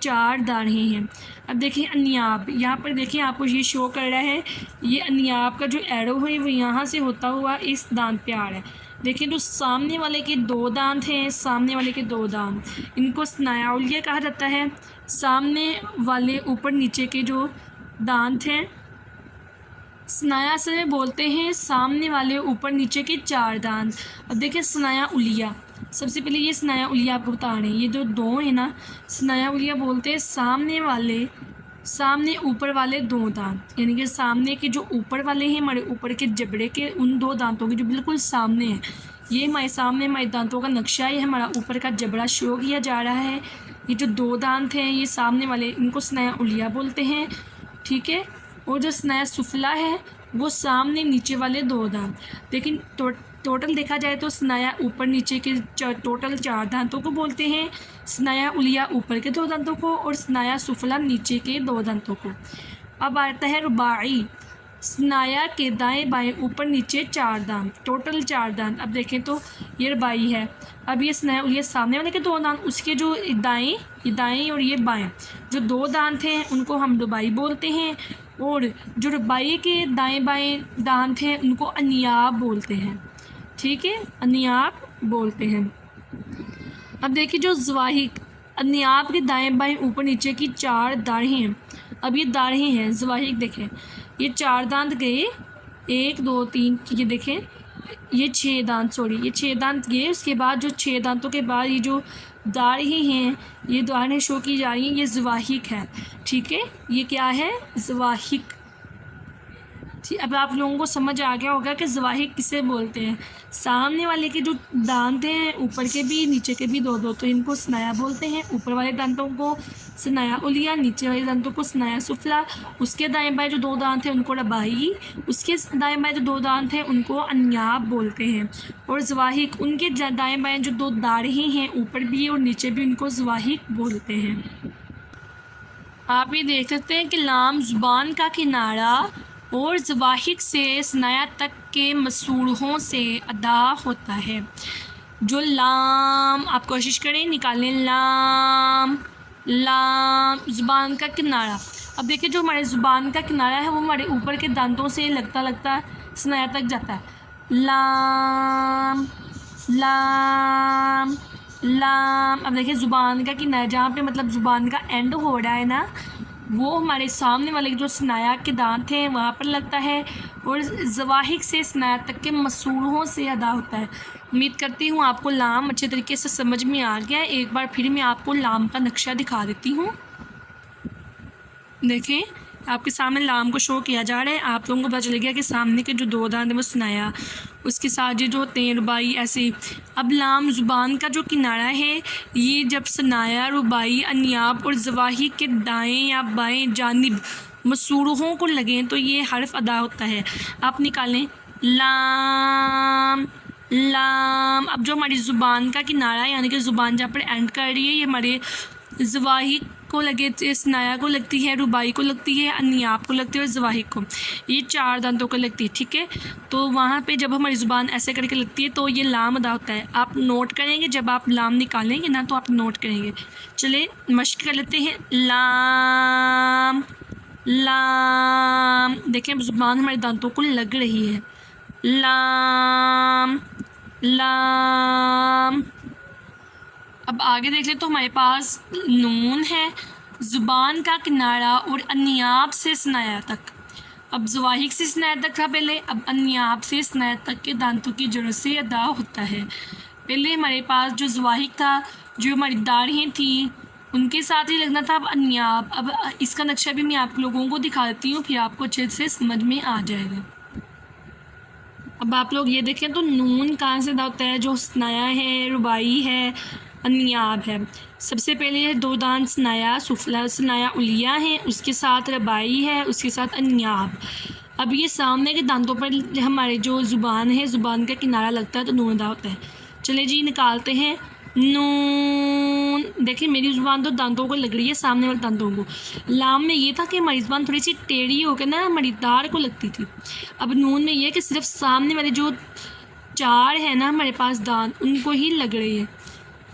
4 दाढ़ें हैं। अब देखें अन्याब, यहाँ पर देखें आपको ये शो कर रहा है, ये अन्याब का जो एरो है वो यहाँ से होता हुआ इस दांत पे आ रहा है। देखें जो सामने वाले के 2 दांत हैं, सामने वाले के 2 दांत, इनको स्नाया उलिया कहा जाता है। सामने वाले ऊपर नीचे के जो दांत हैं, स्नाया से बोलते हैं सामने वाले ऊपर नीचे के 4 दांत। अब देखें स्नाया उलिया, सबसे पहले ये स्नाया उलिया आपको बता रहे हैं, ये जो 2 है ना, स्नाया उलिया बोलते हैं सामने ऊपर वाले 2 दांत, यानी कि सामने के जो ऊपर वाले हैं हमारे ऊपर के जबड़े के उन 2 दांतों के जो बिल्कुल सामने हैं, ये हमारे सामने हमारे दांतों का नक्शा है, हमारा ऊपर का जबड़ा शो किया जा रहा है। ये जो 2 दांत हैं ये सामने वाले, इनको स्नाया उलिया बोलते हैं, ठीक है। और जो स्नाया सुफला है वो सामने नीचे वाले 2 दांत। लेकिन टोटल देखा जाए तो स्नाया ऊपर नीचे के टोटल 4 दांतों को बोलते हैं, स्नाया उलिया ऊपर के 2 दांतों को और स्नाया सुफला नीचे के 2 दांतों को। अब आता है रुबाई, स्नाया के दाएं बाएं ऊपर नीचे 4 दांत, टोटल 4 दांत। अब देखें तो ये रुबाई है। अब ये स्नाया उलिया सामने वाले के 2 दांत, उसके जो दाएं और ये बाएं जो 2 दांत हैं उनको हम रुबाई बोलते हैं, और जो रुबाई के दाएं बाएं दांत हैं उनको अन्याब बोलते हैं, ठीक है, अन्याब बोलते हैं। अब देखिए जो ज़वाहिक अन्याब के दाएं बाएं ऊपर नीचे की 4 दाढ़ें हैं। अब ये दाढ़ें हैं ज़वाहिक, देखें ये 4 दांत गए, 1 2 3, ये देखें ये 6 दांत, ये 6 दांत गए। उसके बाद जो 6 दांतों के बाद ये जो दाढ़ें हैं, ये दाढ़ें शो की जा रही हैं, ये ज़वाहिक है, ठीक है, ये क्या है, ज़वाहिक। अब आप लोगों को समझ आ गया होगा कि ज़वाहिक किसे बोलते हैं। सामने वाले के जो दांत हैं ऊपर के भी नीचे के भी 2 तो इनको स्नाया बोलते हैं। ऊपर वाले दांतों को स्नाया उलिया, नीचे वाले दांतों को स्नाया सुफला। उसके दाएं बाएं जो 2 दांत हैं उनको रबाई, उसके दाएं बाएं जो 2 दांत हैं उनको अन्याब बोलते हैं। और ज़वाहिक उनके दाएं बाएं जो 2 दाढ़ें हैं ऊपर भी और नीचे भी, उनको ज़वाहिक बोलते हैं। आप ये देख सकते हैं कि लाम ज़ुबान का किनारा और ज़वाहिक से स्नाया तक के मसूड़ों से अदा होता है। जो लाम, आप कोशिश करें निकालें, लाम ज़ुबान का किनारा। अब देखिए जो हमारे ज़ुबान का किनारा है वो हमारे ऊपर के दांतों से लगता स्नाया तक जाता है। लाम। अब देखिए ज़ुबान का किनारा जहाँ पे मतलब ज़ुबान का एंड हो रहा है ना, वो हमारे सामने वाले जो स्नाया के दांत हैं वहाँ पर लगता है, और ज़वाहिक से स्नाया तक के मसूड़ों से अदा होता है। उम्मीद करती हूँ आपको लाम अच्छे तरीके से समझ में आ गया है। एक बार फिर मैं आपको लाम का नक्शा दिखा देती हूँ। देखें आपके सामने लाम को शो किया जा रहा है। आप लोगों को पता चल गया कि सामने के जो 2 दांत हैं वो स्नाया, उसके साथ ये जो होते हैं रुबाई, ऐसे। अब लाम ज़ुबान का जो किनारा है ये जब स्नाया, रुबाई, अन्याब और ज़वाहिक के दाएं या बाएं जानिब मसूड़ों को लगें तो ये हर्फ अदा होता है। आप निकालें लाम। अब जो हमारी ज़ुबान का किनारा है, यानी कि ज़ुबान जहाँ पर एंड कर रही है, ये हमारे ज़वाहिक को लगे, स्नाया को लगती है, रुबाई को लगती है, अन्याब को लगती है और ज़वाहिक को, ये 4 दांतों को लगती है, ठीक है। तो वहाँ पे जब हमारी ज़ुबान ऐसे करके लगती है तो ये लाम अदा होता है। आप नोट करेंगे, जब आप लाम निकालेंगे ना तो आप नोट करेंगे। चले मश्क कर लेते हैं। लाम। देखें अब ज़ुबान हमारे दांतों को लग रही है। लाम। अब आगे देख ले तो हमारे पास नून है, ज़ुबान का किनारा और अन्याब से स्नाया तक। अब ज़वाहिक से स्नाया तक था पहले, अब अन्याब से स्नाया तक के दांतों की जड़ से अदा होता है। पहले हमारे पास जो ज़वाहिक था, जो हमारी दाढ़ें थी, उनके साथ ही लगना था। अब अन्याब, अब इसका नक्शा भी मैं आप लोगों को दिखा देती हूँ, फिर आपको अच्छे से समझ में आ जाएगा। अब आप लोग ये देखें तो नून कहाँ से अदा होता है, जो स्नाया है, रुबाई है, अन्याब है। सबसे पहले है 2 दांत स्नाया सुफला, स्नाया उलिया है, उसके साथ रबाई है, उसके साथ अन्याब। अब ये सामने के दांतों पर हमारे जो ज़ुबान है, ज़ुबान का किनारा लगता है तो नून अदा होता है। चले जी निकालते हैं नून। देखिए मेरी ज़ुबान तो दांतों को लग रही है, सामने वाले दांतों को। लाम में ये था कि हमारी ज़ुबान थोड़ी सी टेढ़ी होकर ना हमारी दाढ़ को लगती थी। अब नून में ये कि सिर्फ सामने वाले जो 4 है ना हमारे पास दांत, उनको ही लग रही है।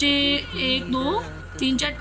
1 2 3 4